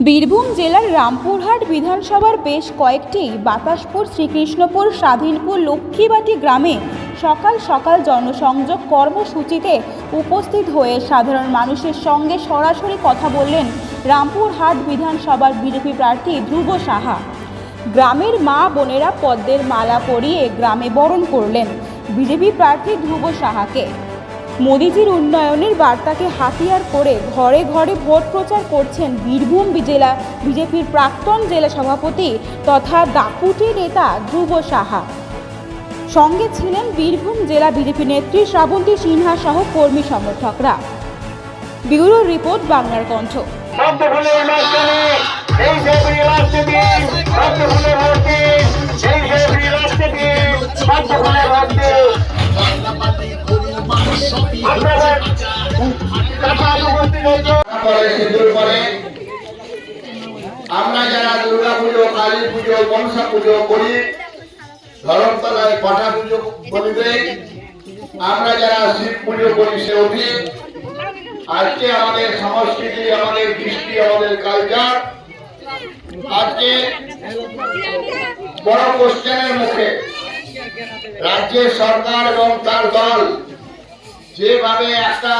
বীরভূম জেলার রামপুরহাট বিধানসভার বেশ কয়েকটি বাতাসপুর, শ্রীকৃষ্ণপুর, স্বাধীনপুর, লক্ষ্মীবাটি গ্রামে সকাল সকাল জনসংযোগ কর্মসূচিতে উপস্থিত হয়ে সাধারণ মানুষের সঙ্গে সরাসরি কথা বললেন রামপুরহাট বিধানসভার বিজেপি প্রার্থী ধ্রুব সাহা। গ্রামের মা বোনেরা পদ্মের মালা পরিয়ে গ্রামে বরণ করলেন বিজেপি প্রার্থী ধ্রুব সাহাকে। মোদিজির উন্নয়নের বার্তাকে হাতিয়ার করে ঘরে ঘরে ভোট প্রচার করছেন বীরভূম জেলা বিজেপির প্রাক্তন জেলা সভাপতি তথা দাপুটে নেতা ধ্রুব সাহা। সঙ্গে ছিলেন বীরভূম জেলা বিজেপি নেত্রী শ্রাবন্তী সিনহা সহ কর্মী সমর্থকরা। ব্যুরো রিপোর্ট, বাংলার কণ্ঠ। আমরা যারা দুর্গা পুজো, কালী পুজো, মনসা পুজো করি, ধর্মতলায় পাঠা পুজো বলি, আমরা যারা শিব পুজো করি, সে অধিক আজকে আমাদের সংস্কৃতি, আমাদের কৃষ্টি, আমাদের কালচার আজকে বড় কোশ্চেনের মুখে। রাজ্যের সরকার এবং তার দল যেভাবে একটা